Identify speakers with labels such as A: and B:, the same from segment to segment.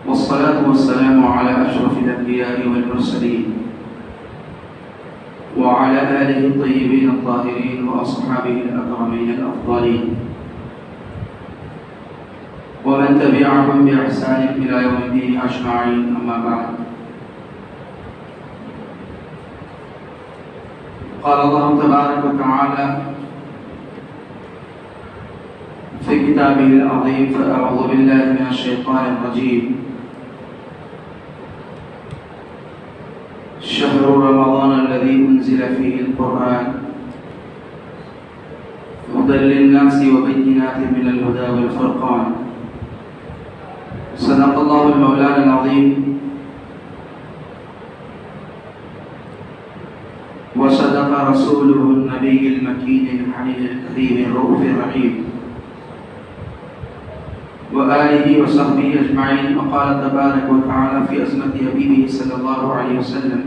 A: والصلاة والسلام على أشرف الأنبياء والمرسلين وعلى آله الطيبين الطاهرين وأصحابه الأكرمين الأفضلين ومن تبعهم بإحسان إلى يوم الدين أجمعين. أما بعد، قال الله تبارك وتعالى في كتابه العظيم: فأعوذ بالله من الشيطان الرجيم. شهر رمضان الذي أنزل فيه القرآن هدى للناس وبينات من الهدى والفرقان. صدق الله المولانا العظيم وصدق رسوله النبي المكين الحنين الكريم الرؤوف الرحيم وآله وصحبه أجمعين. وقال تبارك وتعالى في عظمة حبيبه صلى الله عليه وسلم: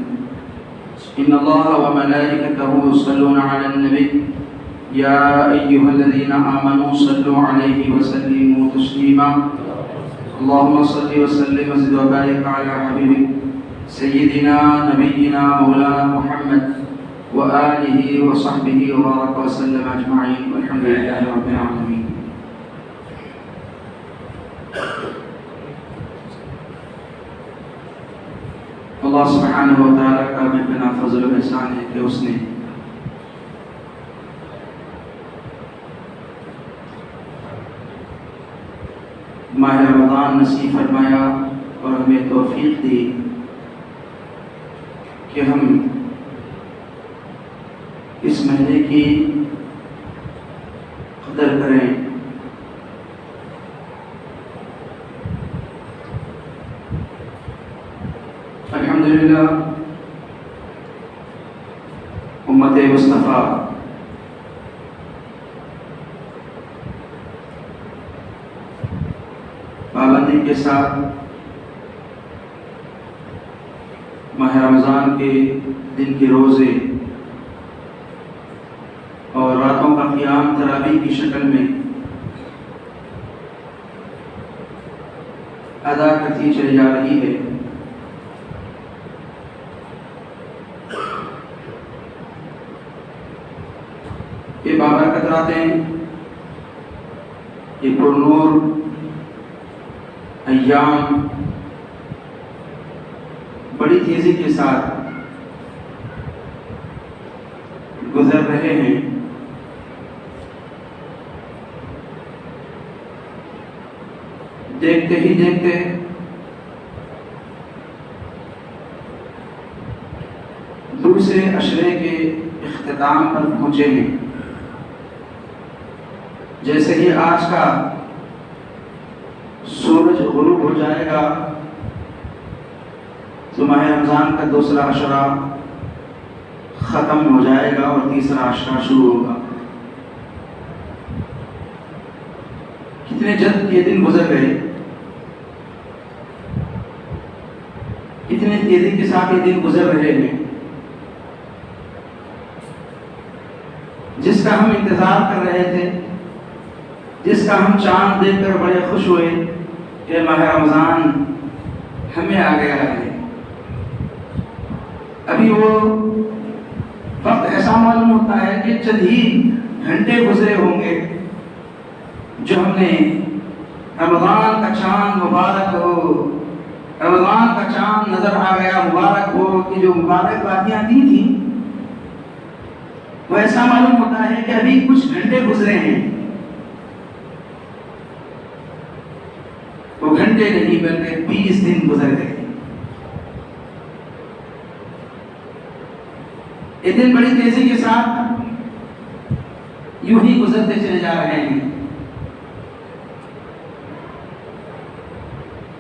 A: إن الله وملائكته يصلون على النبي يا أيها الذين آمنوا صلوا عليه وسلموا تسليما. اللهم صل وسلم وزد وبارك على حبيبك سيدنا نبينا مولانا محمد وآله وصحبه وبارك وسلم أجمعين، والحمد لله رب العالمين. اللہ سبحانہ و تعالیٰ کا بے پناہ فضل و احسان ہے کہ اس نے ماہ رمضان نصیب فرمایا اور ہمیں توفیق دی کہ ہم اس مہینے کی قدر کریں. الحمدللہ امت مصطفیٰ پابندی کے ساتھ ماہ رمضان کے دن کے روزے اور راتوں کا قیام تراویح کی شکل میں ادا کرتی چلی جا رہی ہے. یہ بابرکت راتیں، یہ پرنور ایام بڑی تیزی کے ساتھ گزر رہے ہیں. دیکھتے ہی دیکھتے دوسرے عشرے کے اختتام پر پہنچے ہیں. جیسے ہی آج کا سورج غروب ہو جائے گا تو ماہ رمضان کا دوسرا عشرہ ختم ہو جائے گا اور تیسرا عشرہ شروع ہوگا. کتنے جلد یہ دن گزر گئے، کتنے تیزی کے ساتھ یہ دن گزر رہے ہیں. جس کا ہم انتظار کر رہے تھے، جس کا ہم چاند دیکھ کر بڑے خوش ہوئے کہ ماہ رمضان ہمیں آ گیا ہے، ابھی وہ وقت ایسا معلوم ہوتا ہے کہ چند ہی گھنٹے گزرے ہوں گے جو ہم نے رمضان کا چاند مبارک ہو، رمضان کا چاند نظر آ گیا مبارک ہو کہ جو مبارک باتیاں دی تھیں وہ ایسا معلوم ہوتا ہے کہ ابھی کچھ گھنٹے گزرے ہیں. وہ گھنٹے نہیں بلکہ 20 دن گزر گئے. یہ دن بڑی تیزی کے ساتھ یوں ہی گزرتے چلے جا رہے ہیں.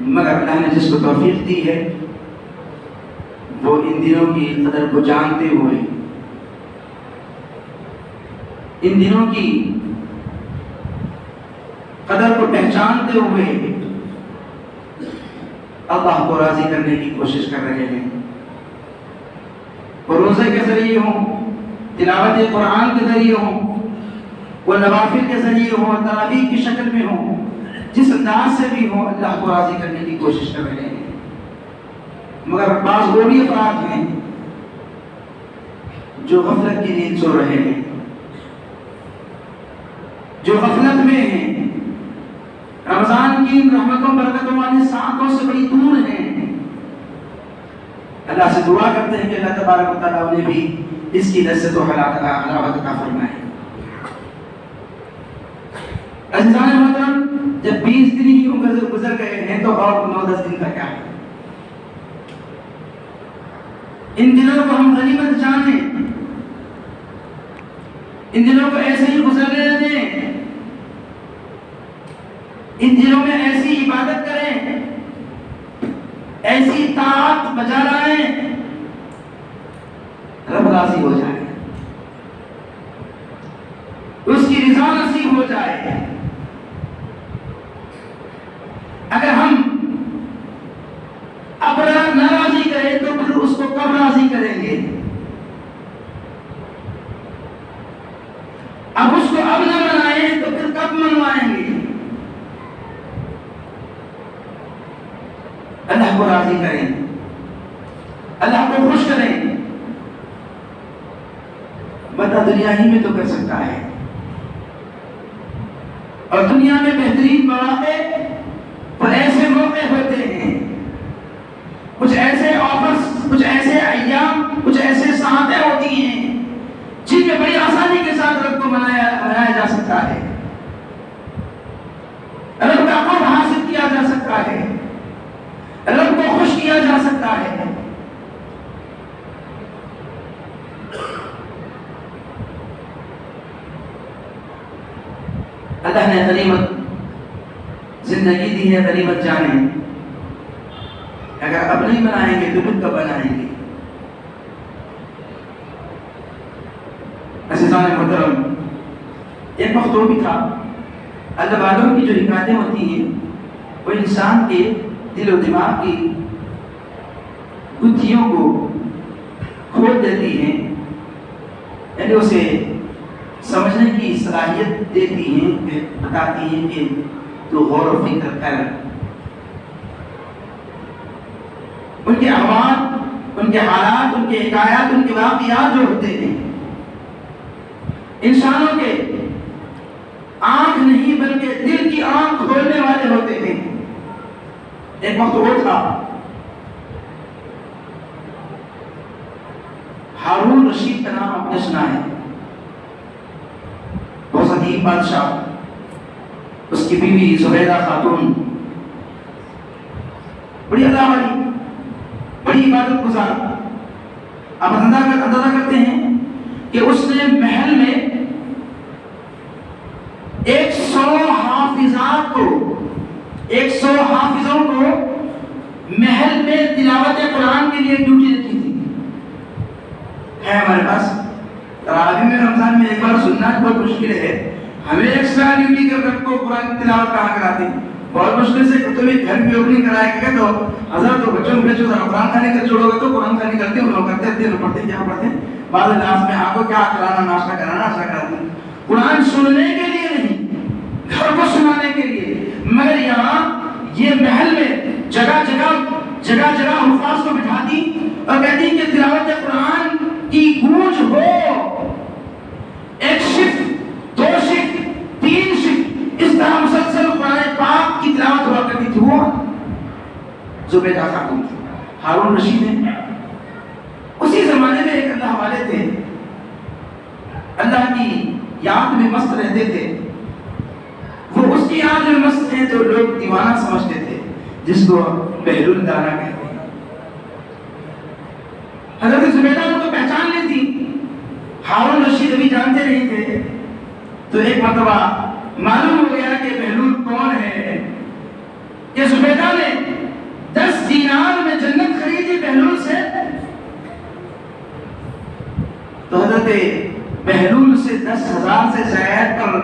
A: مگر اللہ نے جس کو توفیق دی ہے وہ ان دنوں کی قدر کو جانتے ہوئے، ان دنوں کی قدر کو پہچانتے ہوئے اللہ کو راضی کرنے کی کوشش کر رہے ہیں. وہ روزے کے ذریعے ہوں، تلاوت قرآن کے ذریعے ہوں، وہ نوافل کے ذریعے ہو، تراویح کی شکل میں ہو، جس انداز سے بھی ہو، اللہ کو راضی کرنے کی کوشش کر رہے ہیں۔ مگر بعض وہ بھی افراد ہیں جو غفلت کی نیند سو رہے ہیں، جو غفلت میں ہیں، رمضان کی رحمتوں برکتوں والی ساعتوں سے بڑی دور ہیں۔ اللہ سے دعا کرتے ہیں کہ اللہ تبارک و تعالیٰ انہیں بھی اس کی لذت و حلاوت عطا فرمائے۔ عزیزان محترم، جب 20 دن ہی گزر گئے ہیں تو اور 9-10 دن کا کیا ہے؟ ان دنوں کو ہم غنیمت جانیں، ان دنوں کو ایسے ہی گزرنے دیں، ان دنوں میں ایسی عبادت کریں، ایسی طاعت بجا لائیں، رب راضی ہو جائے، اس کی رضا نصیب ہو جائے۔ اگر ہم اب نہ راضی کریں تو پھر اس کو کب راضی کریں گے؟ اب اس کو اب نہ منائیں تو پھر کب منوائیں گے؟ اللہ کو راضی کریں، اللہ کو خوش کریں، بندہ دنیا ہی میں تو کر سکتا ہے، اور دنیا میں بہترین مواقع اور ایسے موقع ہوتے ہیں، کچھ ایسے آفرز، کچھ ایسے ایام، کچھ ایسے ساعتیں ہوتی ہیں جن میں بڑی آسانی کے ساتھ رب کو منایا جا سکتا ہے، رب کا قرب حاصل کیا جا سکتا ہے، رب کو خوش کیا جا سکتا ہے۔ اللہ نے غنیمت زندگی دی ہے، غنیمت جانیں، اگر اب نہیں منائیں گے تو پھر کب بنائیں گے؟ عزیزان محترم، ایک وقت وہ بھی تھا اللہ والوں کی جو حکایتیں ہوتی ہیں وہ انسان کے دل و دماغ کی گتھیوں کو کھول دیتی ہیں، یعنی اسے سمجھنے کی صلاحیت دیتی ہیں، بتاتی ہیں کہ تو غور و فکر کر۔ ان کے احوال، ان کے حالات، ان کے حکایات، ان کے واقعات جو ہوتے ہیں انسانوں کے آنکھ نہیں بلکہ دل کی آنکھ کھولنے والے ہوتے ہیں۔ ایک وقت وہ تھا ہارون رشید کا نام آپ نے سنا ہے، بہت عظیم بادشاہ، اس کی بیوی زبیدہ خاتون بڑی اللہ والی، بڑی عبادت گزار۔ آپ اندازہ کرتے ہیں کہ اس نے محل میں 100 حافظوں کو محل میں تلاوت قرآن کے لیے ڈیوٹی رکھی تھی۔ ہے ہمارے پاس تراویح میں رمضان میں ایک بار سننا بہت مشکل ہے، ہمیں ایکسٹرا ڈیوٹی کر رب کو قرآن کی تلاوت کہاں کراتے ہیں؟ بہت مشکل سے کبھی گھر میں اوپننگ کرائے گا تو حضرت تو بچوں کو بھیجو قرآن خانی کر چھوڑو گے تو قرآن خانی کرتے ہیں، لوگ کرتے ہیں، پڑھتے ہیں، کیا پڑھتے ہیں، بعض انداز میں آپ کو کیا کرانا، ناشتہ کرانا، ناشتہ کراتے ہیں، قرآن سننے کے لیے نہیں، گھر کو سنانے کے لیے۔ مگر یہاں یہ محل میں جگہ جگہ حفاظ کو بٹھاتی اور کہتی کہ تلاوت قرآن کی گونج ہو، ایک شفٹ، 2 شفٹ، 3 شفٹ، اس طرح مسلسل قرآن پاک کی تلاوت ہوا کرتی تھی۔ وہ زبیدہ خاتون تھی، ہارون رشید ہے۔ اسی زمانے میں ایک اللہ والے تھے، اللہ کی یاد میں مست رہتے تھے، وہ اس کی یاد میں مست ہیں تو لوگ دیوانہ سمجھتے تھے، جس کو بہلول دانا کہتے ہیں۔ حضرت زبیدہ ان کو پہچان لی تھی، ہارون رشید ابھی جانتے نہیں تھے، تو ایک مرتبہ معلوم ہو گیا کہ بہلول کون ہے، کہ زبیدہ نے 10 دینار میں جنت خریدی بہلول سے، تو حضرت بہلول سے 10,000 سے زائد پر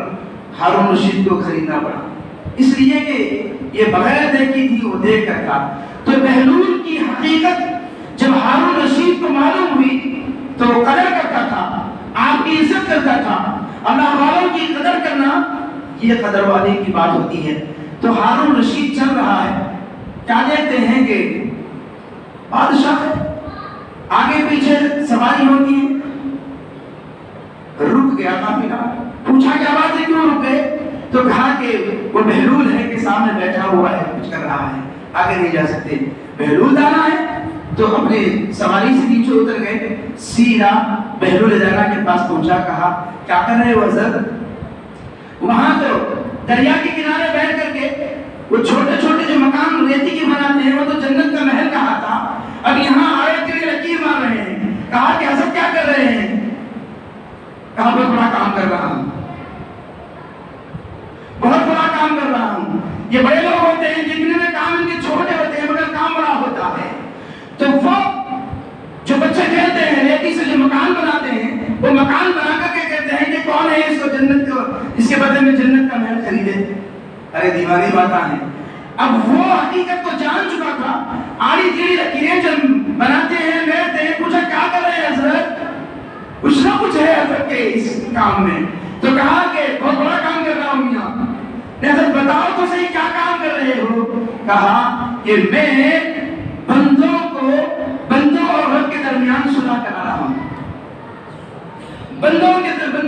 A: ہارون رشید کو خریدنا پڑا، اس لیے کہ یہ بغیر دیکھی تھی، وہ دیکھ کر تھا۔ تو بہلول کی حقیقت جب ہارون رشید کو معلوم ہوئی تو قدر کرتا تھا، آپ کی عزت کرتا تھا، اللہ والوں کی قدر کرنا یہ قدر والے کی بات ہوتی ہے۔ تو ہارون رشید چل رہا ہے، کیا دیکھتے ہیں کہ بادشاہ ہے، آگے پیچھے سواری ہوتی ہے، رک گیا قافلہ، پوچھا کیا بات ہے کیوں رکے؟ تو کہا کہ وہ بہلول ہے کہ سامنے بیٹھا ہوا ہے، کچھ کر رہا ہے، آگے نہیں جا سکتے۔ بہلول دانا ہے تو اپنے سواری سے نیچے اتر گئے، سیدھا بہلول دانا کے پاس پہنچا، کہا کیا کر رہے ہو حضرت؟ وہاں تو دریا کے کنارے بیٹھ کر کے وہ چھوٹے چھوٹے جو مکان ریتی کے بناتے ہیں وہ تو جنت کا محل کہا تھا، اب یہاں آئے کے لیے لکیر مار رہے ہیں۔ کہا کہ حضرت کیا کر رہے ہیں؟ کہا بہت بڑا کام کر رہا ہوں، بہت بڑا کام کر رہا ہوں۔ یہ بڑے لوگ ہوتے ہیں جتنے میں کام ان کے چھوٹے ہوتے ہیں مگر کام بڑا ہوتا ہے۔ تو وہ جو بچے کھیلتے ہیں ریتی سے جو مکان بناتے ہیں، وہ مکان بنا کر کے کہتے ہیں کہ کون ہے اس کو جنت کو، اس کے بدلے میں جنت کا محل خریدے۔ ارے دیوانی باتاں ہیں۔ اب وہ حقیقت کو جان چکا تھا، آڑی ٹیڑھی لکیریں جو بناتے ہیں بیٹھتے ہیں، پوچھا کیا کر رہے ہیں حضرت؟ کچھ نہ کچھ ہے حضرت کے اس کام میں۔ تو کہا کہ بہت بڑا کام کر رہا ہوں یہاں۔ حضرت بتاؤ تو صحیح کیا کام کر رہے ہو؟ کہا کہ میں بندوں اور رب کے درمیان صلح کرا رہا ہوں، بندوں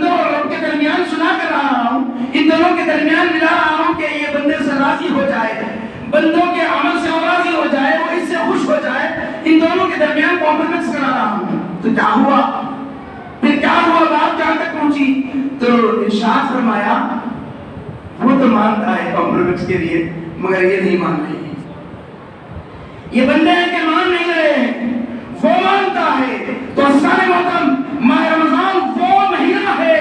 A: اور رب کے درمیان صلح کر رہا ہوں، ان دونوں کے درمیان ملا رہا ہوں کہ یہ بندے سے راضی ہو جائے، بندوں کے عمل سے وہ راضی ہو جائے، وہ اس سے خوش ہو جائے، ان دونوں کے درمیان کمپرومائز کرا رہا ہوں۔ تو کیا ہوا؟ پھر کیا ہوا؟ بات کہاں تک پہنچی؟ تو ارشاد فرمایا وہ تو مانتا ہے کمپرومائز کے لیے مگر یہ نہیں مان رہے ہیں، یہ بندے ہیں کہ مان نہیں رہے ہیں، وہ مانتا ہے۔ تو سارے محترم ماہ رمضان وہ مہینہ ہے،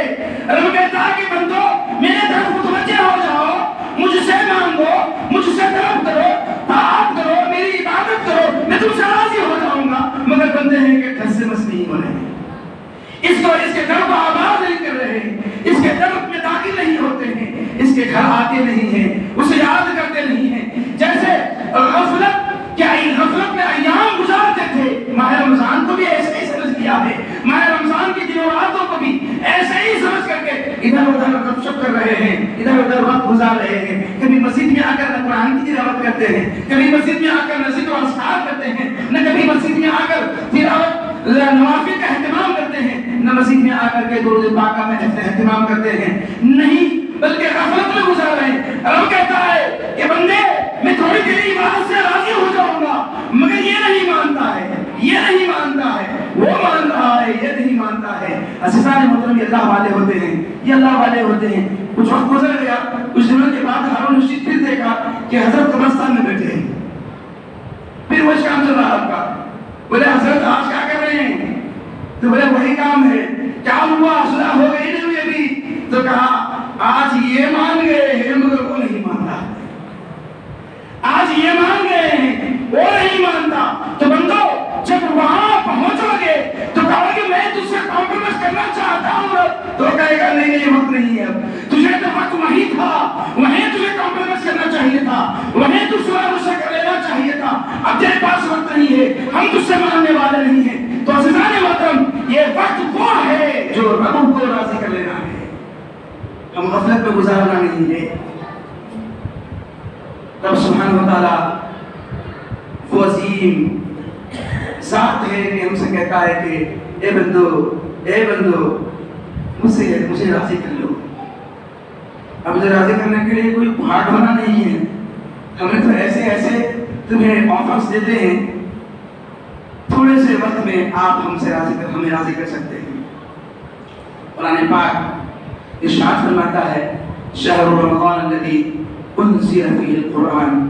A: رب کہتا ہے کہ بندو میرے طرف متوجہ ہو جاؤ، مجھ سے مانگو، مجھ سے طلب کرو، طاعت کرو، میری عبادت کرو، میں تم سے راضی ہو جاؤں گا۔ مگر بندے ہیں کہ ٹھس سے مس نہیں ہو رہے ہیں، اس کے گھر کو آباد نہیں کر رہے ہیں، اس کے درد میں داخل نہیں ہوتے ہیں، اس کے گھر آتے نہیں ہیں، اسے یاد کرتے نہیں ہیں۔ جیسے غفلت میں ایام گزارتے تھے، ماہ رمضان کو بھی ایسے ہی سمجھ لیا ہے، ماہ رمضان کی دنوں راتوں کو بھی ایسے ہی سمجھ کر کے ادھر ادھر گپ شپ کر رہے ہیں، ادھر ادھر وقت گزار رہے ہیں۔ کبھی مسجد میں آ کر نہ قرآن کی تلاوت کرتے ہیں، کبھی مسجد میں آ کر نہ ذکر و اذکار کرتے ہیں، نہ کبھی مسجد میں آ کر تلاوت نوافل کا اہتمام کرتے ہیں، نہ مسجد میں آ کر کے درود پاک کا اہتمام کرتے ہیں، نہیں بلکہ غفلت میں گزار رہے ہیں۔ رب کہتا ہے کہ بندے میں تھوڑی دیر عبادت سے راضی ہو جاؤں گا، مگر یہ نہیں مانتا ہے، یہ نہیں مانتا ہے، وہ مان رہا ہے، یہ نہیں مانتا ہے۔ عزیزان محترم، یہ اللہ والے ہوتے ہیں، یہ اللہ والے ہوتے ہیں۔ کچھ وقت گزر گیا، کچھ دنوں کے بعد ہارون رشید پھر دیکھا کہ حضرت قبرستان میں بیٹھے ہیں، پھر وہ کام چل رہا آپ کا۔ بولے حضرت آج کیا کر رہے ہیں؟ تو بولے وہی کام ہے۔ کیا ہوا؟ صلح ہو گئی نہیں ہوئی ابھی؟ تو کہا آج یہ مان گئے ہیں مگر وہ نہیں مانتا، آج یہ مان گئے ہیں وہ نہیں مانتا۔ تو بندو جب وہاں پہنچو گے تو کہو کہ میں تجھ سے کمپرومائز کرنا چاہتا ہوں، تو کہے گا نہیں نہیں وقت نہیں ہے، اب تجھے تو وقت وہیں تھا، وہیں تجھے کمپرومائز کرنا چاہیے تھا، وہیں تجھ سے مجھ سے کر لینا چاہیے تھا، اب تیرے پاس وقت نہیں ہے، ہم تجھ سے ماننے والے نہیں ہیں۔ تو عزیزان محترم، یہ وقت وہ ہے جو رب کو راضی کر لینا ہے، ہم غفلت میں گزارنا نہیں ہے۔ رب سبحانہ وتعالی وہ عظیم ذات ہے کہ ہم سے کہتا ہے کہ اے بندو مجھے راضی کر لو۔ اب مجھے راضی کرنے کے لیے کوئی ہارڈ ہونا نہیں ہے، ہمیں تو ایسے تمہیں آفرز دیتے ہیں، تھوڑے سے وقت میں آپ ہمیں راضی کر سکتے ہیں۔ قرآن پاک ارشاد فرماتا ہے شہر رمضان الذی انزل فیہ القرآن،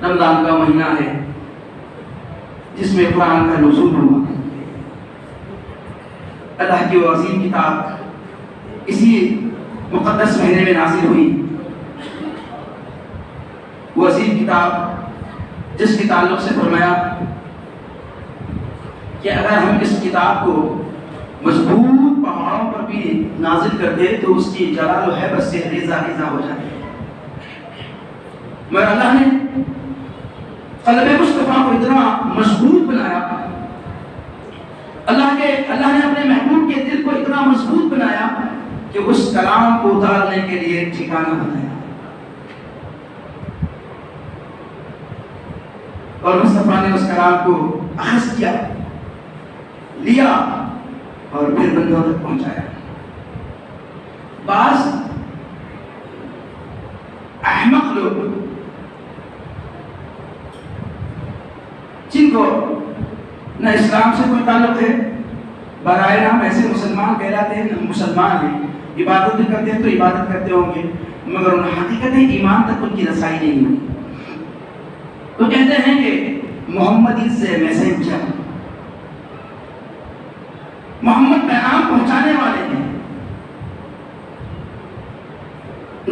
A: رمضان کا مہینہ ہے جس میں قرآن کا نزول ہوا۔ اللہ کی وہ عظیم کتاب اسی مقدس مہینے میں نازل ہوئی، وہ عظیم کتاب جس کے تعلق سے فرمایا کہ اگر ہم اس کتاب کو مضبوط پہاڑوں پر بھی نازل کر دے تو اس کی جلال و ہیبت سے ریزہ ریزہ ہو جائے۔ مگر اللہ نے قلب مصطفیٰ کو اتنا مضبوط بنایا، اللہ نے اپنے محبوب کے دل کو اتنا مضبوط بنایا کہ اس کلام کو اتارنے کے لیے ٹھکانہ بنایا اور مصطفیٰ نے اس کلام کو اخذ کیا، لیا اور پھر بندوں تک پہنچایا۔ بعض احمق لوگ جن کو نہ اسلام سے کوئی تعلق ہے، برائے نام ایسے مسلمان کہلاتے ہیں، نہ مسلمان ہیں، عبادت بھی کرتے ہیں تو عبادت کرتے ہوں گے مگر ان حقیقت ایمان تک ان کی رسائی نہیں ہوئی، تو کہتے ہیں کہ محمد از اے میسنجر، محمد پیغام پہنچانے والے ہیں۔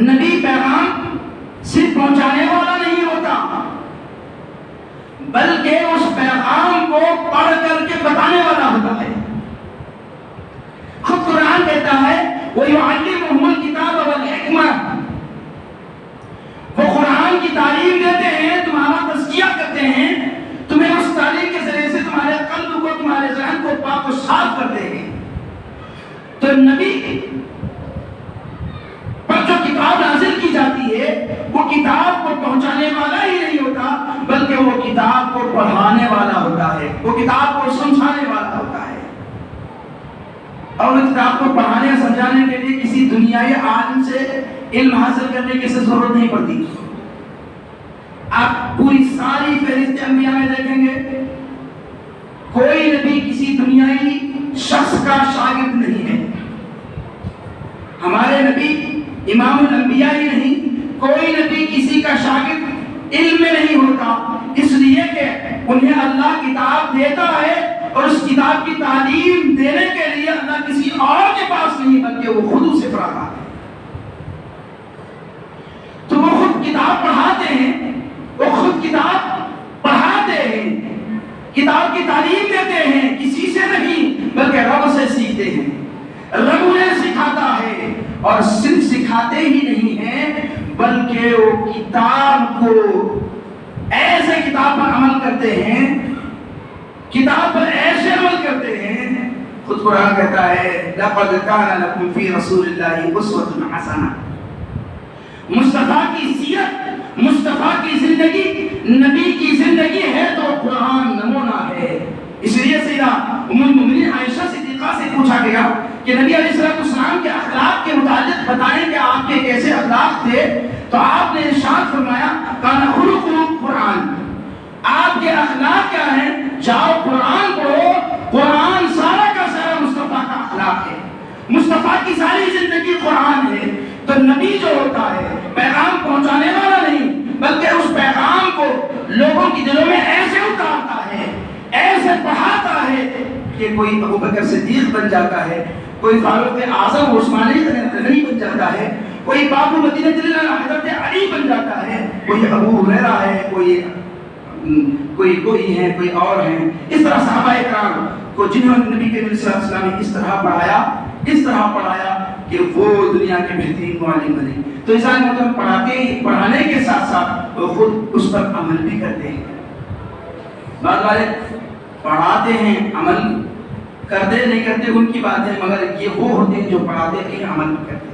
A: نبی پیغام صرف پہنچانے والا نہیں ہوتا بلکہ اس پیغام کو پڑھ کر کے بتانے والا ہوتا ہے۔ خود قرآن کہتا ہے وَيُعَلِّمُهُمُ الْكِتَابَ وَالْحِكْمَةَ، وہ قرآن کی تعلیم دیتے ہیں، تمہارا تزکیہ کرتے ہیں، تمہیں اس تعلیم کے ذریعے سے تمہارے قلب کو، تمہارے ذہن کو پاک و صاف کرتے ہیں۔ تو نبی پر جو کتاب نازل کی جاتی ہے وہ کتاب کو پہنچانے والا ہی نہیں ہوتا بلکہ وہ کتاب کو پڑھانے والا ہوتا ہے، وہ کتاب کو سمجھانے والا ہوتا ہے۔ اور اس کتاب کو پڑھانے اور سمجھانے کے لیے کسی دنیائی عالم سے علم حاصل کرنے کی ضرورت نہیں پڑتی۔ آپ پوری ساری فہرست انبیاء میں دیکھیں گے کوئی نبی کسی دنیائی شخص کا شاگرد نہیں ہے۔ ہمارے نبی امام الانبیاء ہی نہیں، کوئی نبی کسی کا شاگرد علم میں نہیں ہوتا، اس لیے کہ انہیں اللہ کتاب دیتا ہے اور اس کتاب کی تعلیم دینے کے لیے اللہ کسی اور کے پاس نہیں بلکہ وہ خود اسے پڑھاتا ہے۔ تو وہ خود کتاب پڑھاتے ہیں، وہ خود کتاب پڑھاتے ہیں، کتاب کی تعلیم دیتے ہیں، کسی سے نہیں بلکہ رب سے سیکھتے ہیں۔ رب انہیں سکھاتا ہے اور صرف سکھاتے ہی نہیں ہیں بلکہ وہ کتاب کو ایسے کتاب پر عمل کرتے ہیں، کتاب پر ایسے عمل کرتے ہیں۔ خود قرآن کہتا ہے لَقَدْ كَانَ لَكُمْ فِي رَسُولِ اللَّهِ أُسْوَةٌ حَسَنَةٌ، مصطفیٰ کی سیرت، مصطفیٰ کی زندگی، نبی کی زندگی ہے تو قرآن نمونہ ہے۔ اس لیے سیدہ ام المؤمنین عائشہ صدیقہ سے پوچھا گیا کہ نبی علیہ السلام کے اخلاق کے متعلق بتائیں کہ آپ کے کیسے اخلاق تھے، تو آپ نے ارشاد فرمایا کان خلقہ قرآن، آپ کے اخلاق کیا ہیں؟ جاؤ قرآن پڑھو، قرآن سارا کا سارا مصطفیٰ کا اخلاق ہے، مصطفیٰ کی ساری زندگی قرآن ہے۔ تو نبی جو ہوتا ہے پیغام پہنچانے والا نہیں بلکہ اس پیغام کو لوگوں کی دلوں میں ایسے اتارتا ہے، ایسے پڑھاتا ہے کہ کوئی ابو بکر صدیق بن جاتا ہے، کوئی فاروق اعظم عثمانی غنی بن جاتا ہے، کوئی بابو مدینہ حضرت علی بن جاتا ہے، کوئی ابو ہریرہ ہے، کوئی ہیں، کوئی اور ہیں۔ اس طرح صحابہ کرام کو جنہوں نے نبی کریم صلی اللہ علیہ وسلم نے اس طرح پڑھایا، اس طرح پڑھایا کہ وہ دنیا کے بہترین معلم بنے۔ تو انسان مطلب پڑھانے کے ساتھ ساتھ وہ خود اس پر عمل بھی کرتے ہیں۔ بعض والے پڑھاتے ہیں، عمل کرتے نہیں کرتے ان کی بات ہے، مگر یہ وہ ہوتے ہیں جو پڑھاتے ہیں، عمل بھی کرتے ہیں۔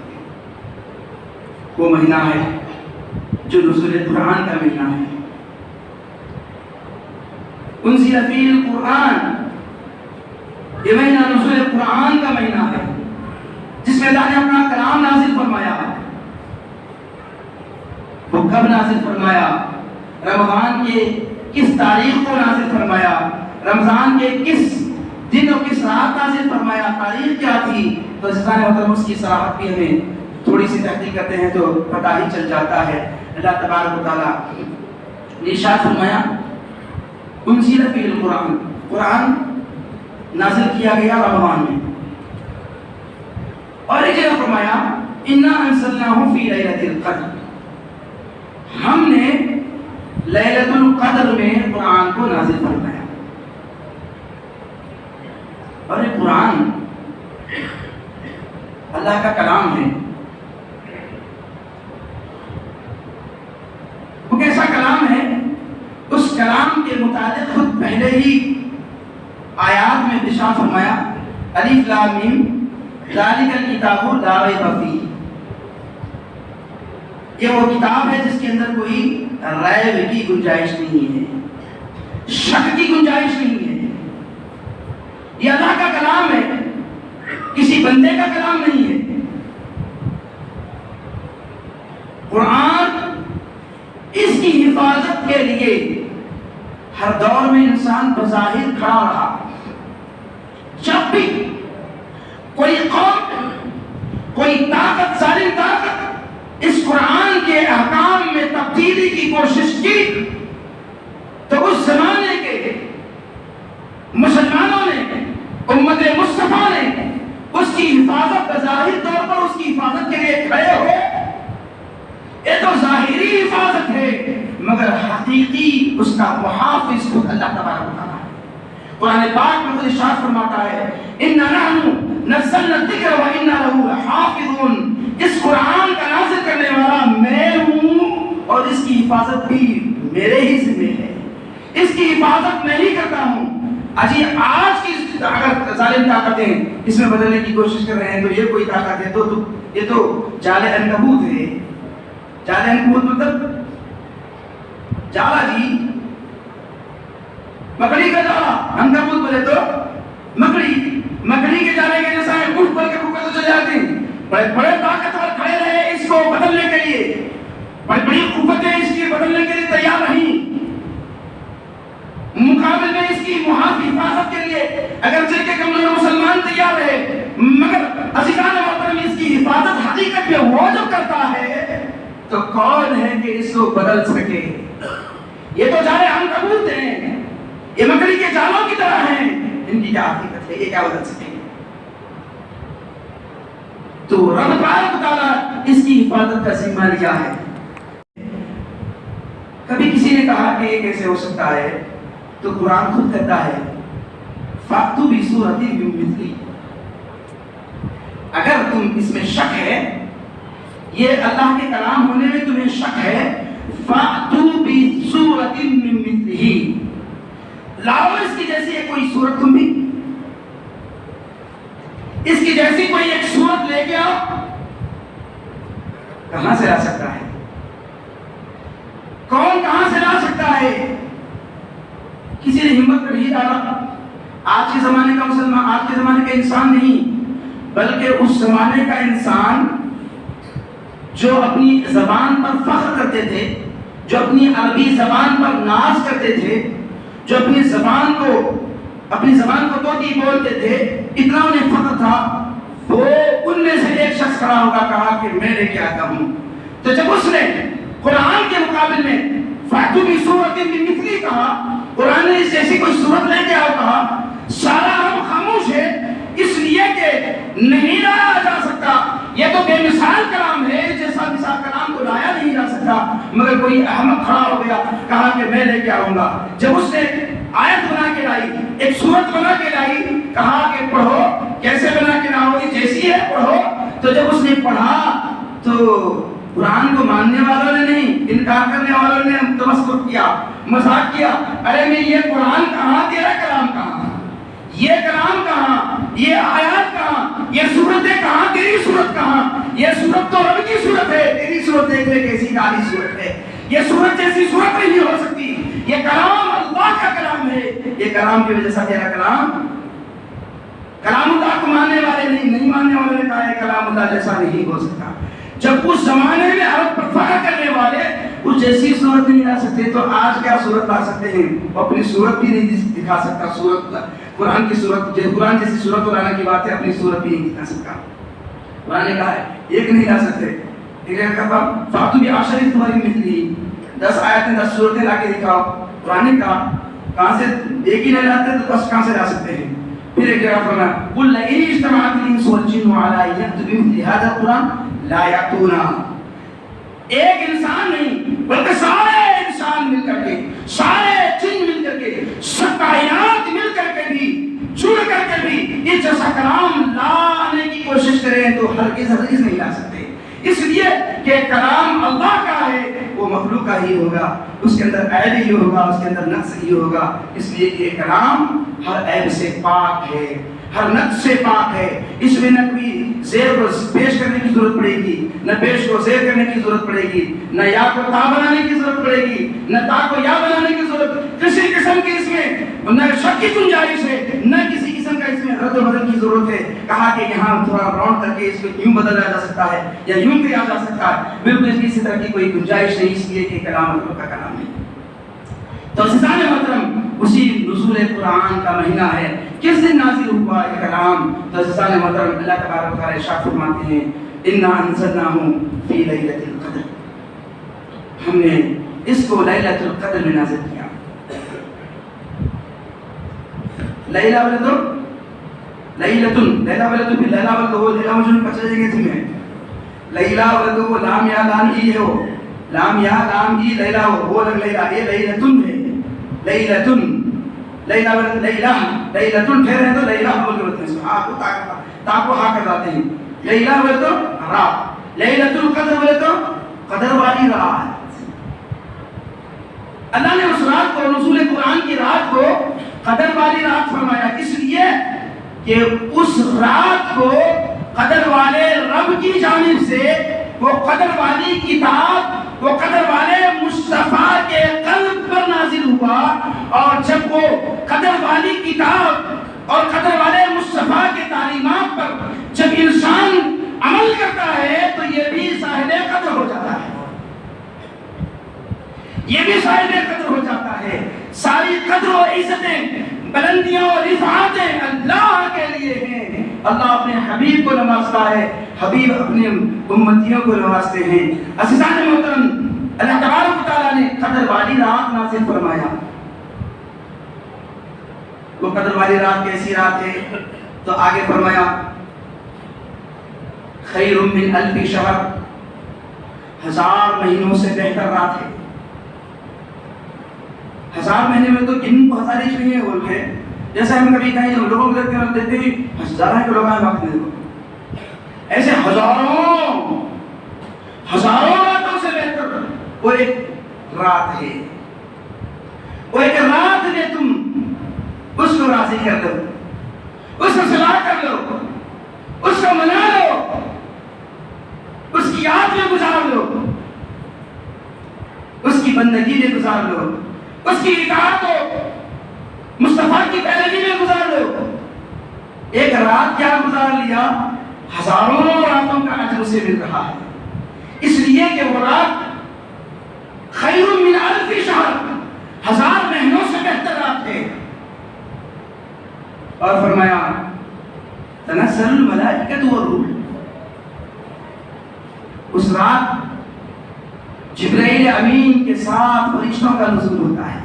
A: وہ مہینہ ہے جو نزول قرآن کا مہینہ ہے۔ انزل فی القرآن، یہ مہینہ نزول قرآن کا مہینہ ہے جس میں اللہ نے اپنا کلام نازل فرمایا۔ وہ کب نازل فرمایا؟ رمضان کے کس تاریخ کو نازل فرمایا؟ رمضان کے کس دن اور کس رات نازل فرمایا؟ تاریخ کیا تھی؟ تو اس کی صراحت بھی ہمیں تھوڑی سی تحقیق کرتے ہیں تو پتہ ہی چل جاتا ہے۔ اللہ تبارک و تعالیٰ نے ارشاد فرمایا انزل فی القرآن، قرآن نازل کیا گیا رمضان میں، اور ایک جگہ فرمایا انا انزلناہ فی لیلۃ القدر، ہم نے لیلۃ القدر میں قرآن کو نازل فرمایا۔ اور یہ قرآن اللہ کا کلام ہے۔ وہ کیسا کلام ہے؟ اس کلام کے متعلق خود پہلے ہی آیات میں ارشاد فرمایا الف لام میم ذالک الکتاب لا ریب فیہ، یہ وہ کتاب ہے جس کے اندر کوئی ریب کی گنجائش نہیں ہے، شک کی گنجائش نہیں ہے۔ یہ اللہ کا کلام ہے، کسی بندے کا کلام نہیں ہے۔ قرآن اس کی حفاظت کے لیے ہر دور میں انسان بظاہر کھڑا رہا۔ جب بھی کوئی قوم، کوئی طاقت، ظالم طاقت اس قرآن کے احکام میں تبدیلی کی کوشش کی تو اس زمانے کے مسلمانوں نے، امت مصطفیٰ نے اس کی حفاظت بظاہر طور پر اس کی حفاظت کے لیے کھڑے ہوئے۔ یہ تو ظاہری حفاظت ہے، مگر حقیقی اس کا محافظ خود اللہ تبارک و تعالیٰ ہے۔ قرآن پاک میں خود ارشاد فرماتا ہے اِنَّا نَحْنُ نَزَّلْنَا الذِّكْرَ وَإِنَّا لَهُ لَحَافِظُونَ، اس قرآن کا نازل کرنے والا میں ہوں اور اس کی حفاظت بھی میرے ہی ذمہ ہے، اس کی حفاظت میں ہی کرتا ہوں۔ اجی آج کی اگر ظالم طاقتیں اس میں بدلنے کی کوشش کر رہے ہیں تو یہ کوئی طاقت ہے تو یہ تو جال عنکبوت ہے۔ جال عنکبوت مطلب جالا جی، مکڑی کا جالا، عنکبوت بولے تو مکڑی کے جالے کے جیسا ہے، گھٹ پر کے بھوکے تو چلے جاتے ہیں۔ بڑے طاقتور کھڑے رہے اس کو بدلنے کے لیے، بڑی قوتیں اس کی بدلنے کے لیے تیار رہیں، مقابل میں اس کی حفاظت کے لیے اگرچہ کہ کمزور مسلمان تیار رہے، مگر عزیزان محترم اس کی حفاظت حقیقت میں وہ جو کرتا ہے تو کون ہے کہ اس کو بدل سکے؟ یہ تو جالے عنکبوت ہیں، یہ مکڑی کے جالوں کی طرح ہیں، ان کی کیا حقیقت ہے؟ یہ کیا بدل سکیں؟ تو رب تبارک و تعالیٰ اس کی حفاظت کا ذمہ لیا ہے۔ کبھی کسی نے کہا کہ یہ کیسے ہو سکتا ہے تو قرآن خود کہتا ہے فَأْتُوا بِسُورَةٍ مِّن مِّثْلِهِ، اگر تم اس میں شک ہے، یہ اللہ کے کلام ہونے میں تمہیں شک ہے، فَأْتُوا بِسُورَةٍ مِّن مِّثْلِهِ، لاؤ اس کی جیسی ہے کوئی سورت، تم بھی اس کی جیسی کوئی ایک سورت لے کے آؤ۔ کہاں سے لا سکتا ہے؟ کون کہاں سے لا سکتا ہے؟ کسی نے ہمت کر نہیں ڈالا۔ آج کے زمانے کا مسلمان، آج کے زمانے کا انسان نہیں، بلکہ اس زمانے کا انسان جو اپنی زبان پر فخر کرتے تھے، جو اپنی عربی زبان پر ناز کرتے تھے، جو اپنی زبان کو طوطی بولتے تھے، اتنا انہیں فخر تھا، وہ ان میں سے ایک شخص کھڑا ہوگا، کہا کہ میں نے کیا کہوں۔ تو جب اس نے قرآن کے مقابل میں فَأْتُوا بِسُورَةٍ مِّن مِّثْلِهِ کہا، قرآن نے اس جیسی کوئی صورت لے کے آؤ کہا، سارا عرب خاموش ہے، اس لیے کہ نہیں لایا جا سکتا، یہ تو بے مثال کلام ہے، جیسا مثال کلام کو لایا نہیں جا سکتا، مگر کوئی احمق کھڑا ہو گیا، کہا کہ میں لے کے آؤں گا۔ جب اس نے آیت بنا کے لائی، ایک سورت بنا کے لائی، کہا کہ پڑھو، کیسے بنا کے لاؤ گے؟ جیسی ہے پڑھو۔ تو جب اس نے پڑھا تو قرآن کو ماننے والوں نے نہیں، انکار کرنے والوں نے تمسخر کیا، مذاق کیا، ارے میں یہ قرآن کہاں، تیرا کلام کہاں، یہ کلام کہاں، یہ آیات کہاں، یہ صورتیں کہاں، تیری صورت کہاں؟ یہ صورت تو رب کی صورت ہے، تیری صورت دیکھ لے کیسی کالی صورت ہے، یہ صورت جیسی صورت نہیں ہو سکتی، یہ کلام اللہ کا کلام ہے، یہ کلام کی وجہ سے تیرا کلام اللہ کو ماننے والے نہیں ماننے والوں نے کہا ہے کلام اللہ جیسا نہیں ہو سکتا۔ جب اس زمانے میں عرب پر فخر کرنے والے اس جیسی صورت نہیں لا سکتے تو آج کیا صورت لا سکتے ہیں؟ وہ اپنی صورت بھی نہیں دکھا سکتا، صورت قرآن کی صورت، قرآن جیسی صورت کو لانے کی بات ہے، اپنی صورت بھی نہیں دکھا سکتا۔ قرآن نے کہا ہے ایک نہیں لا سکتے، فَأْتُوا بِعَشْرِ سُوَرٍ مِّثْلِهِ، 10 آیتیں 10 صورتیں لا کے دکھاؤ۔ قرآن نے کہا کہاں سے ایک ہی نہیں لاتے تو 10 کہاں سے لا سکتے ہیں؟ پھر ایک جگہ فرمایا قُلْ لَئِنِ اجْتَمَعَتِ الْإِنسُ وَالْجِنُّ عَلَىٰ أَن يَأْتُوا بِمِثْلِ هَٰذَا الْقُرْآنِ لَا يَأْتُونَ، ایک انسان نہیں بلکہ سارے انسان مل کر کے، سارے جن مل کر کے، سب کائنات مل کر کے بھی، جڑ کر کے بھی یہ جیسا کلام لانے کی کوشش کریں تو ہرگز نہیں لا سکتے، اس لیے کہ کلام اللہ کا ہے، وہ مخلوق کا ہی ہوگا، اس کے اندر عیب ہی ہوگا، اس کے اندر نقص ہی ہوگا، اس لیے کہ یہ کلام ہر عیب سے پاک ہے، ہر نقص سے پاک ہے، اس میں نہ کوئی زیر کو پیش کرنے کی ضرورت پڑے گی، نہ پیش کو زیر کرنے کی ضرورت پڑے گی، نہ یا کو تا بنانے کی ضرورت پڑے گی، نہ تا کو یا بنانے کی ضرورت، کسی قسم کی اس میں نہ شک کی گنجائش ہے، نہ کسی قسم کا اس میں رد و بدل کی ضرورت ہے۔ کہا کہ یہاں تھوڑا راؤنڈ کر کے اس کو یوں بدلا جا سکتا ہے یا یوں کیا جا سکتا ہے، بالکل اس طرح کی کوئی گنجائش نہیں، اس لیے کہ کلام اللہ کا کلام ہے۔ تو عزیزان محترم، اسی نزول قرآن کا مہینہ ہے، کس دن نازل ہوا یہ کلام؟ تو عزیزان محترم، اللہ تبارک و تعالی ارشاد فرماتے ہیں انا انزلناہ فی لیلۃ القدر، ہم نے اس کو لیلۃ القدر میں نازل کیا۔ لیلہ بولے تو لیلۃ، لیلہ بولے تو پھر لیلہ بولے تو وہ لیلہ مجھے پچھلے جگہ تھی میں، لیلہ بولے تو وہ لام یا لام ای ہے، وہ لام یا لام ای لیلہ وہ لگ لیلہ، یہ لیلۃ ہے، لیلۃ، لیلہ بولے لیلہ، لیلۃ ٹھہرے ہیں تو لیلہ بول کے ہوتے ہیں، ہاں کو تا کو ہا کر جاتے ہیں، لیلہ بولے تو رات، لیلۃ القدر بولے تو قدر والی رات۔ اللہ نے اس رات کو، نزول قرآن کی رات کو قدر والی رات فرمایا، اس لیے کہ اس رات کو قدر والے رب کی جانب سے وہ قدر والی کتاب، وہ قدر والے مصطفیٰ کے قلب پر نازل ہوا، اور جب وہ قدر والی کتاب اور قدر والے مصطفیٰ کے تعلیمات پر جب انسان عمل کرتا ہے تو یہ بھی صاحب قدر ہو جاتا ہے، یہ بھی صاحب قدر ہو جاتا ہے۔ ساری قدر و عزتیں، بلندیاں اور رفعتیں اللہ کے لیے ہیں۔ اللہ اپنے حبیب کو نوازتا ہے، حبیب اپنے امتیوں کو نوازتے ہیں۔ عزیزان محترم، اللہ تبارک و تعالیٰ نے قدر والی رات نازل فرمایا۔ وہ قدر والی رات کیسی رات ہے؟ تو آگے فرمایا خیر من الف شہر، 1000 مہینوں سے بہتر رات ہے۔ 1000 مہینے میں تو کن بہت ساری چیزیں بول کے، جیسے ہم کبھی کہیں لوگوں کو دیکھتے ہیں ہزاروں کے لوگ ہیں وقت دے دو، ایسے ہزاروں راتوں سے بہتر وہ ایک رات ہے، وہ ایک رات میں تم اس کو راضی کر دو، اس کو صلاح کر لو، اس کو منا لو، اس کی یاد میں گزار لو، اس کی بندگی میں گزار لو، اس کی اطاعت و مصطفیٰ کی پیروی میں گزار لو۔ ایک رات کیا گزار لیا، ہزاروں راتوں کا اجر اسے مل رہا ہے، اس لیے کہ وہ رات خیر من الف شہر، 1000 مہینوں سے بہتر رات ہے۔ اور فرمایا تنزل الملائکۃ والروح، اس رات جبرائیل امین کے ساتھ فرشتوں کا نزول ہوتا ہے،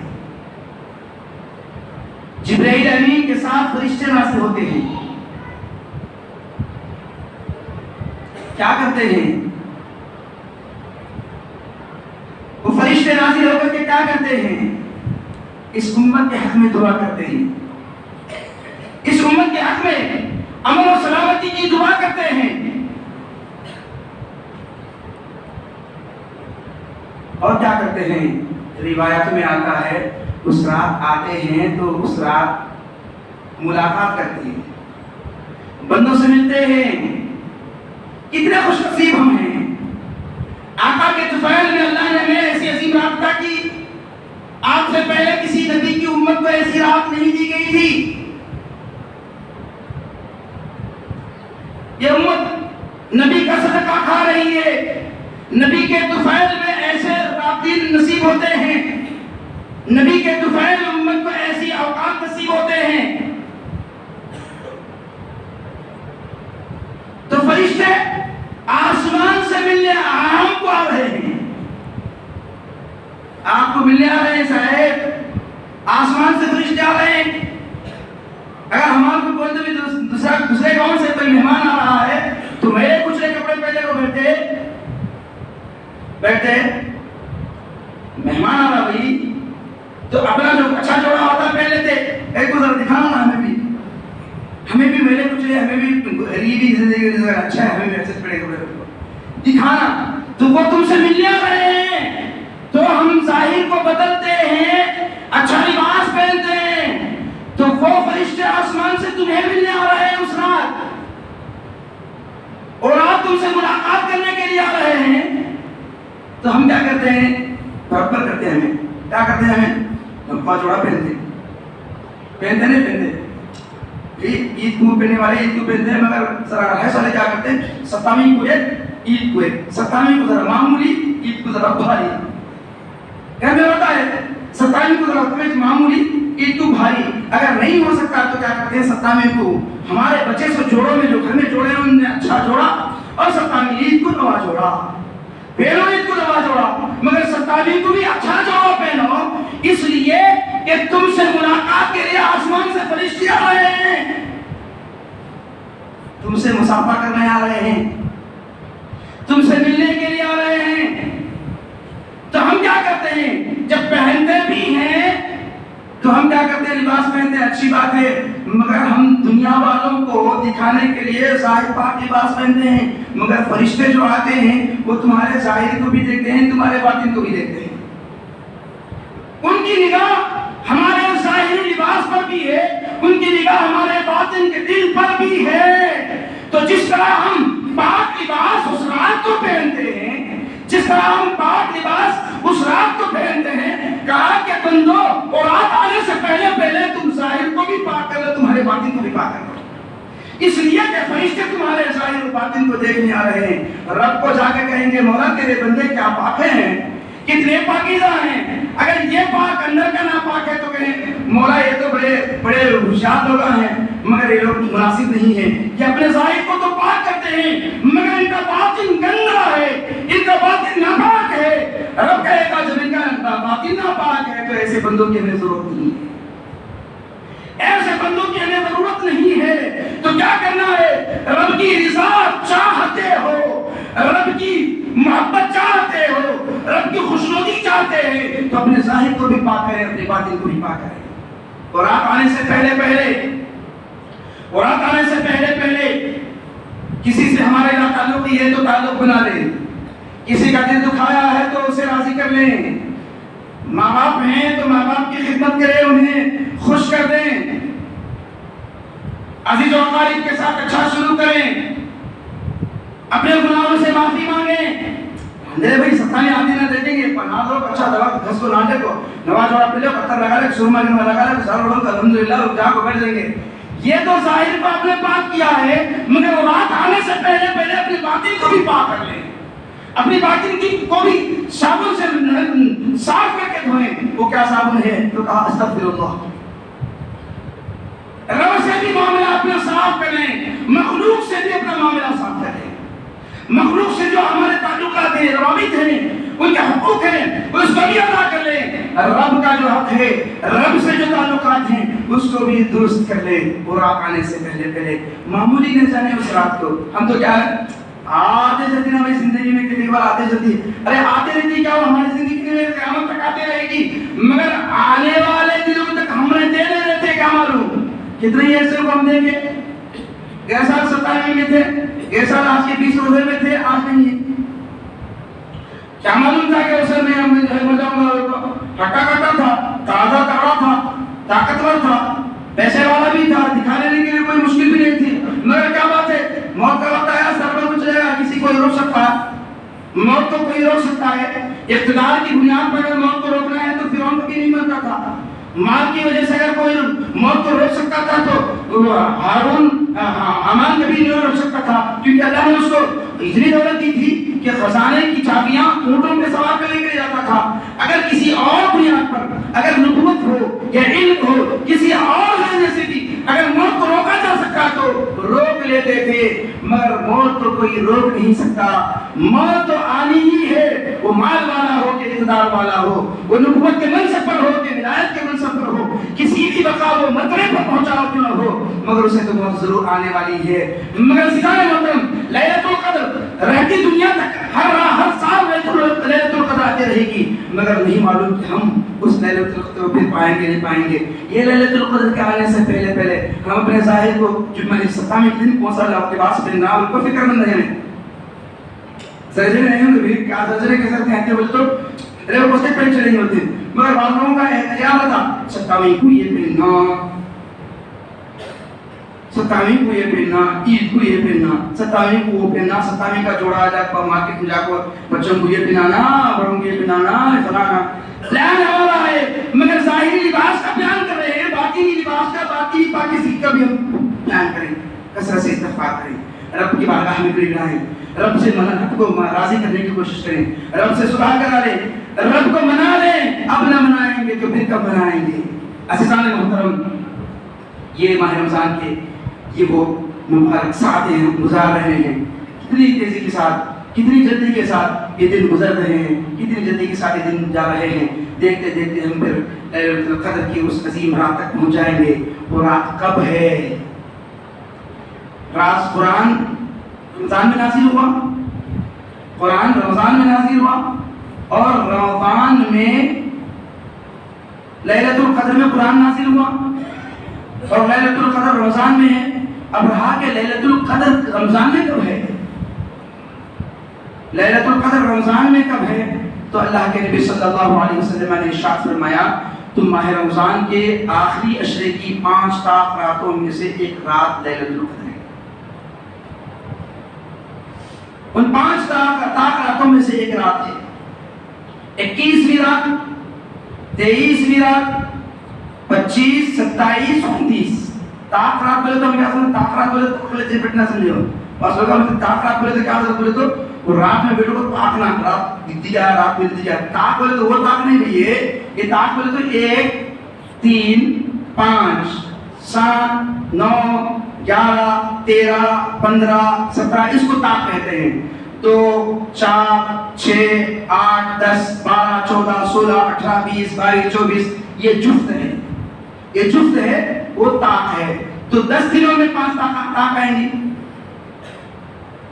A: جبرائیل امین کے ساتھ فرشتے نازل ہوتے ہیں۔ کیا کرتے ہیں وہ فرشتے؟ نازل ہو کر کے کیا کرتے ہیں؟ اس امت کے حق میں دعا کرتے ہیں، اس امت کے حق میں امن و سلامتی کی دعا کرتے ہیں، اور کیا کرتے ہیں؟ روایت میں آتا ہے اس رات آتے ہیں تو اس رات ملاقات کرتے ہیں، بندوں سے ملتے ہیں۔ کتنے خوش نصیب ہم ہیں، آقا کے طفیل میں اللہ نے ہمیں ایسی عظیم رات عطا کی، آپ سے پہلے کسی نبی کی امت کو ایسی رات نہیں دی گئی تھی۔ یہ امت نبی کا صدقہ کھا رہی ہے، نبی کے طفیل میں ایسے راتین نصیب ہوتے ہیں، نبی کے طفیل امت کو ایسی اوقات نصیب ہوتے ہیں۔ تو فرشتے آسمان سے ملنے ہم کو آ رہے ہیں، آپ کو ملنے آ رہے ہیں صاحب، آسمان سے فرشتے آ رہے ہیں۔ اگر ہمارے کو کوئی بھی دوسرے گاؤں سے کوئی مہمان آ رہا ہے تو میرے کچھ کپڑے پہلے کو بیٹھتے مہمان آ رہا بھائی تو اپنا جو اچھا جوڑا ہوتا پہن لیتے، ایک کو ذرا دکھانا نا ہمیں بھی میرے کچھ لے، ہمیں بھی غریبی زندگی اچھا ہے، ہمیں بھی ایسے پڑے کپڑے دکھانا، تو وہ تم سے ملنے آ رہے ہیں تو ہم ظاہر کو بدلتے ہیں، اچھا لباس پہنتے ہیں، تو وہ فرشتے آسمان سے تمہیں ملنے آ رہے تم سے ملاقات کرنے کے لیے آ رہے ہیں تو ہم کیا کرتے ہیں؟ برابر کرتے ہیں. ہمیں کیا کرتے ہیں؟ ہمیں لمبا جوڑا پہنتے نہیں پہنتے. عید کو پہننے والے عید کو پہنتے ہیں، مگر ذرا رہائش والے کیا کرتے ہیں؟ 27 کو ایک، عید کو ایک. 27 کو ذرا معمولی، عید کو ذرا بھاری. گھر میں ہوتا ہے 27 کو ذرا معمولی، عید کو بھاری. اگر نہیں ہو سکتا تو کیا کرتے ہیں؟ 27 کو ہمارے بچے سے جوڑوں میں جو گھر میں جوڑے ہیں انہوں نے اچھا جوڑا، اور 27 عید کو نوا جوڑا. پہنو عید کو نوا جوڑا، مگر 27 کو بھی اچھا جوڑا پہنو، اس لیے کہ تم سے ملاقات کے لیے آسمان سے فرشتے آ رہے ہیں، تم سے مصافحہ کرنے آ رہے ہیں، تم سے ملنے کے لیے آ رہے ہیں. تو ہم کیا کرتے ہیں؟ جب پہنتے بھی ہیں تو ہم کیا کرتے ہیں؟ لباس پہنتے ہیں، اچھی بات ہے، مگر ہم دنیا والوں کو دکھانے کے لیے ظاہر پاک لباس پہنتے ہیں. مگر فرشتے جو آتے ہیں وہ تمہارے ظاہر کو بھی دیکھتے ہیں، تمہارے باطن کو بھی دیکھتے ہیں. ان کی نگاہ ہمارے ظاہری لباس پر بھی ہے، ان کی نگاہ ہمارے باطن کے دل پر بھی ہے. تو جس طرح ہم پاک لباس اس رات کو پہنتے ہیں، جس طرح ہم پاک لباس اس رات کو پہنتے ہیں، کہا کہ بندو اور رات آنے سے پہلے تم ظاہر کو بھی پاک کر لو، تمہارے باطن کو بھی پاک کر لو. اس لیے کہ فرشتے تمہارے ظاہر و باطن کو دیکھنے آ رہے ہیں. رب کو جا کے کہیں گے مولا تیرے بندے کیا پاک ہیں، کتنے پاکیزہ ہیں. اگر یہ پاک اندر کا ناپاک ہے تو کہیں مولا یہ تو بڑے ہوشیار لوگ ہیں، مگر یہ لوگ مناسب نہیں ہیں. یہ اپنے ظاہر کو تو پاک کرتے ہیں مگر ان کا باطن گندا ہے، ان کا باطن ناپاک ہے. رب کہے گا جب ان کا باطن ناپاک ہے تو ایسے بندوں کی ہمیں ضرورت نہیں ہے، ایسے بندوں کی ہمیں ضرورت نہیں ہے. تو کیا کرنا ہے؟ رب کی رضا چاہتے ہو، رب کی محبت چاہتے ہو، رب کی خوشنودی چاہتے ہیں تو اپنے ظاہر کو بھی پاک کریں، اپنے باطن کو بھی پاک کریں. اور رات آنے سے پہلے کسی سے ہمارے نہ تعلق ہی ہے تو تعلق بنا لیں، کسی کا دل دکھایا ہے تو اسے راضی کر لیں. ماں باپ ہیں تو ماں باپ کی خدمت کریں، انہیں خوش کر دیں، عزیز و اقارب کے ساتھ اچھا سلوک کریں، اپنے گناہوں سے معافی مانگیں. اندھیرے بھائی ستانے آدھی نہ دے دیں گے، پناہ دو اچھا دوا گھس کو ناندے کو نواز جوڑا پہ لے پتھر لگا لے سرما گنوا لگا لے سارا لوگ الحمدللہ جہاں کو بیٹھ دیں گے. یہ تو ظاہر کو آپ نے پاک کیا ہے، مگر وہ رات آنے سے پہلے اپنی باطن کو بھی پاک کر لیں، اپنی باطن کی کو بھی صابن سے صاف کر کے دھوئیں. وہ کیا صابن ہے؟ تو کہا استغفر اللہ. رب سے بھی معاملہ اپنا صاف کریں، مخلوق سے بھی اپنا معاملہ صاف کریں. مخلوق سے جو ہمارے تعلقات ہیں، روابط ہیں، ان کے حقوق ہیں، اس کو بھی ادا کر لیں. رب کا جو حق ہے، رب سے جو تعلقات ہیں اس کو بھی درست کر لیں. اور رات آنے سے پہلے معمولی نہ جانے اس رات کو. ہم تو کیا ہے آتے جاتے ہیں ہماری زندگی میں، کتنی بار آتے جاتی ہے. ارے آتے رہتی کیا وہ ہماری زندگی میں قیامت تک آتے رہے گی، مگر آنے والے دنوں تک ہم نے دینے رہتے کیا معلوم. کتنے ایسے کو ہم دیں گے، گئے سال 97 میں تھے، گئے سال آج کے 20 روزے میں تھے، آج نہیں ہے. کیا معلوم تھا کہ اسے میں ہم مجاؤں گا. ہٹا کٹا تھا، تازہ تارا تھا، طاقتور تھا، پیسے والا بھی تھا، دکھا لینے کے لیے کوئی مشکل بھی نہیں تھی. مگر کیا بات ہے، موت کا وقت آیا سر پر کچھ رہے گا، کسی کو روک سکتا ہے، موت کو کوئی روک سکتا ہے. اقتدار کی بنیاد پر اگر موت کو روکنا ہے تو فرعون کو بھی نہیں ملتا تھا. مال کی وجہ سے اگر کوئی موت کو روک سکتا تھا تو ہارون حامان کبھی نہیں روک سکتا تھا، کیونکہ اللہ نے اس کو اتنی دولت دی تھی کہ خزانے کی چابیاں اونٹوں پہ سوار کرنے کے لیے جاتا تھا. اگر کسی اور بنیاد پر، اگر نبوت ہو یا علم ہو، کسی اور وجہ سے بھی اگر موت کو روکا جا سکتا تو روک لیتے تھے، مگر موت کو کوئی روک نہیں سکتا. موت تو آنی ہی ہے، وہ مال والا ہو کہ اقتدار والا ہو، وہ نبوت کے منصب پر ہو کہ ولایت کے منصب پر ہو، کسی بھی وقت وہ مرتبے پر پہنچا کیوں نہ ہو، مگر اسے تو موت ضرور آنے والی ہے. مگر سیدھانے محترم لیلۃ القدر رہتی دنیا تک ہر سال لیلۃ القدر آتی رہے گی، مگر نہیں معلوم کہ ہم اس لیلۃ القدر کو پھر پائیں گے نہیں پائیں گے. یہ لیلۃ القدر کے آنے سے پہلے ہم اپنے ظاہر کو جو میں 27 کے دن کون سا لباس پہننا ان کو فکر مند رہے. سرجری نہیں ہوگی کیا سرجری کے ساتھ کہتے بولے تو ریو کو سے پہن چلے نہیں ہوتے، مگر بعض لوگوں کا احتیاط تھا 27 کو یہ پہننا، 27 کو یہ پہننا، عید کو یہ پہننا، 27 کو وہ پہننا، 27 کا جوڑا آ جا مارکیٹ میں جا کر بچوں کو یہ پہنانا، بڑوں کو یہ پہنانا، فلانا پلان ہو رہا ہے، مگر ظاہری لباس کا بیان کر رہے ہیں، باطنی لباس کا، باطنی پاکیزگی کا بھی ہم بیان کریں، کثرت سے استغفار کریں، رب کی بارگاہ میں قریب رہیں، رب سے رب کو راضی کرنے کی کوشش کریں، رب سے صلح کرا لیں، رب کو منا لیں، اب نہ منائیں گے تو پھر کب منائیں گے؟ عزیزان محترم، یہ ماہ رمضان کے یہ وہ مبارک ساعتیں ہم گزار رہے ہیں، کتنی تیزی کے ساتھ، کتنی جلدی کے ساتھ یہ دن گزر رہے ہیں، کتنی جلدی کے ساتھ یہ دن جا رہے ہیں، دیکھتے دیکھتے ہم پھر لیلۃ القدر کی اس عظیم رات تک پہنچ جائیں گے۔ وہ رات کب ہے؟ رات قرآن رمضان میں نازل ہوا، قرآن رمضان میں نازل ہوا، اور رمضان میں لیلۃ القدر میں قرآن نازل ہوا، اور لیلۃ القدر رمضان میں ہے۔ اب رہا کہ لیلۃ القدر رمضان میں کب ہے؟ لیلۃ القدر رمضان میں کب ہے؟ تو اللہ کے نبی صلی اللہ علیہ وسلم نے ارشاد فرمایا تم ماہ رمضان کے آخری عشرے کی 5 طاق راتوں میں سے ایک رات لیلۃ القدر ہے۔ ان 5 طاق راتوں میں سے ایک رات ہے، 21ویں رات، 23ویں رات، 25، 27، 29۔ طاق رات بولے تو ہم کیا سمجھتے؟ طاق رات بولے تو کھلے سے بیٹھنا سمجھے ہو، بس لوگا طاق رات بولے تو کیا سمجھتے؟ بولے تو وہ رات میں بیٹھو کو طاقنا، رات دکھتی جائے، رات ملتی جائے۔ طاق بولے تو وہ طاق نہیں بھئی ہے، یہ طاق بولے تو 1، 3، 5، 7، 9، 11، 13، 15، 17 اس کو طاق کہتے ہیں۔ 2، 4، 6، 8، 10، 12، 14، 16، 18، 20، 22، 24 یہ جفت ہے، یہ جفت ہے، وہ طاق ہے۔ تو 10 دنوں میں 5 طاق آئیں گی،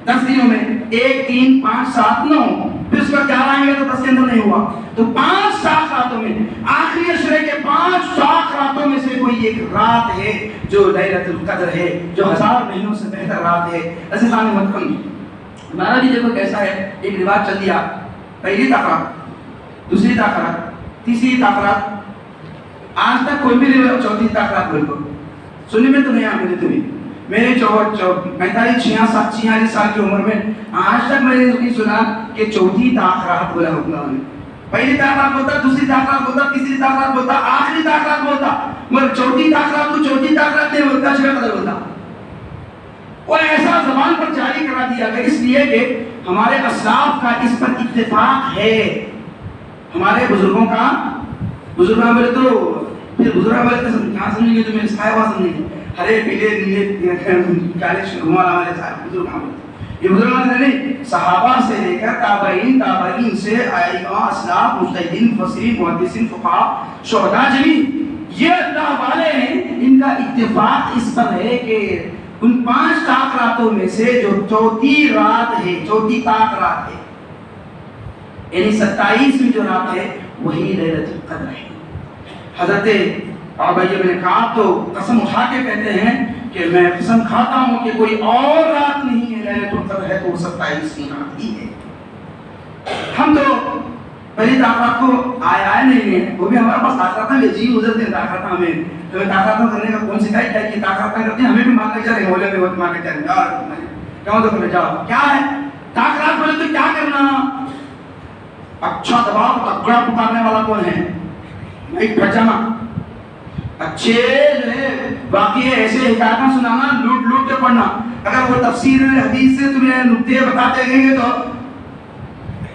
A: 10 دنوں میں 1، 3، 5، 7، 9، پھر اس کا 11 آئیں گے تو 10 کے اندر نہیں ہوا، تو 5 طاق راتوں میں، آخری عشرے کے 5 طاق راتوں میں سے کوئی ایک رات ہے جو لیلۃ القدر ہے، جو 1000 مہینوں سے بہتر رات ہے۔ عزیزان محترم، ہمارا بھی دیکھو کیسا ہے، ایک رواج چل دیا، پہلی طاق رات، دوسری طاق رات، تیسری طاق رات، آج تک کوئی بھی نہیں چوتھی طاق رات بول کو سننے میں تو نہیں آ مجھے تمہیں، میرے 45 46 سال کی عمر میں آج تک میں نے نہیں سنا کہ چوتھی طاق رات بولا ہوگا۔ پہلی طاق رات بولتا، دوسری طاق رات بولتا، تیسری طاق رات بولتا، آخری طاق رات بولتا، مگر چوتھی طاق رات کو چوتھی طاق رات نہیں بولتا، شب قدر بولتا۔ وہ ایسا زبان پر جاری کرا دیا گیا، اس لیے کہ ہمارے اسلاف کا اس پر اتفاق ہے، ہمارے بزرگوں کا، بزرگوں بولے تو پھر بزرگوں بولے تو کہاں سمجھیں گے تمہیں سکھایا ہوا سمجھیں گے، ہرے پیلے نیلے کالے شرمال ہمارے صاحب بزرگوں بولے، یہ بزرگوں نے نہیں، صحابہ سے لے کر تابعین، تابعین سے ائمہ، اسلاف، مجتہدین، مفسرین، محدثین، فقہاء، شہداء جمی، یہ اللہ والے ہیں، ان کا اتفاق اس پر ہے کہ ان 5 طاق راتوں میں سے جو چوتھی رات ہے، چوتھی طاق رات ہے، یعنی 27ویں جو رات ہے وہی لیلۃ القدر ہے۔ حضرت ابی بن کعب تو قسم اٹھا کے کہتے ہیں کہ میں قسم کھاتا ہوں کہ کوئی اور رات نہیں ہے لیلۃ القدر ہے تو وہ 27ویں رات ہی ہے۔ ہم تو پہلی طاق رات کو آئے نہیں ہیں، وہ بھی ہمارے پاس طاق راتیں جی گزرتے ہیں، طاق راتیں ہمیں طاق راتیں کرنے کا کون سکھائی کیا کہ طاق راتیں کرتے ہیں، ہمیں بھی مار کے چلے مولے میں وقت مار کے چلے کیوں تو کرنے جاؤ کیا ہے طاق رات بولے تو کیا کرنا، اچھا دباؤ تگڑا پکارنے والا کون ہے، ایک بچانا، اچھے جو ہے واقعی ایسے حکایتیں سنانا، لوٹ لوٹ کے پڑھنا۔ اگر وہ تفسیر حدیث سے تمہیں نکتے بتاتے رہیں گے تو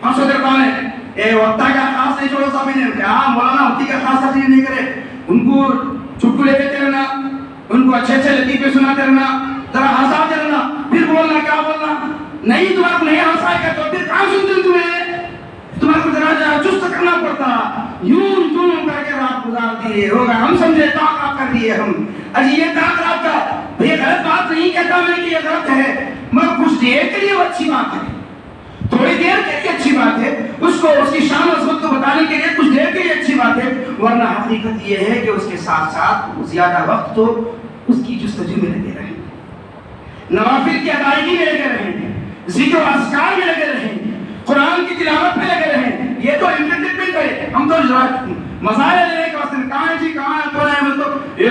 A: ہم سوچتے کون ہے، اے وقتہ کا خاص نہیں چھوڑو صاحب نے کیا مولانا ہوتی کا خاص تفسیر نہیں کرے، ان کو چٹکلے دیتے رہنا، ان کو اچھے اچھے لطیفے سناتے رہنا، ذرا ہنساتے رہنا، پھر بولنا کیا بولنا، نہیں تمہارے کو نہیں ہنسائے گا تو پھر کہاں سنتے تمہیں، تمہارے کو ذرا چست کرنا پڑتا، یوں کر کے رات گزار دیے ہوگا، ہم سمجھے طاق رات کر دیے ہم، اجی یہ طاق رات کا یہ غلط بات نہیں کہتا میں کہ یہ غلط ہے، مگر کچھ دیر کے لیے وہ اچھی بات ہے، تھوڑی دیر کے لیے اچھی بات ہے، اس کو اس کی شان و عظمت کو بتانے کے لیے کچھ دیر کے لیے اچھی بات ہے، ورنہ حقیقت یہ ہے کہ اس کے ساتھ ساتھ زیادہ وقت تو اس کی جستجو میں لگے رہیں، نوافل کی ادائیگی میں لگے رہیں، ذکر و اذکار میں لگے رہیں، قرآن کی تلاوت میں لگے رہیں، یہ تو انٹرٹینمنٹ ہے، ہم تو مسائل لینے کے واسطے کہاں ہے جی کہاں ہے کون ہے، تو یہ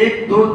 B: 1 2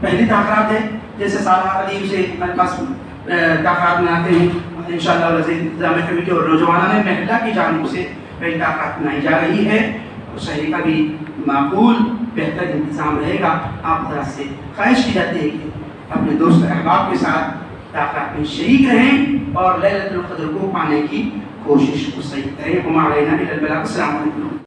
B: پہلی تاخرات ہے، جیسے سالہ قدیم سے ہمارے پاس تاخرات مناتے ہیں انشاءاللہ انتظامیہ کمیٹی اور نوجوانان محلہ کی جانب سے پہلی تاخرات منائی جا رہی ہے، اور شہری کا بھی معقول بہتر انتظام رہے گا۔ آپ طرح سے خواہش کی جاتی ہے کہ اپنے دوست احباب کے ساتھ تاخرات میں شریک رہیں اور لیلۃ القدر کو پانے کی کوشش کو صحیح کریں۔ ہمارے السلام علیکم۔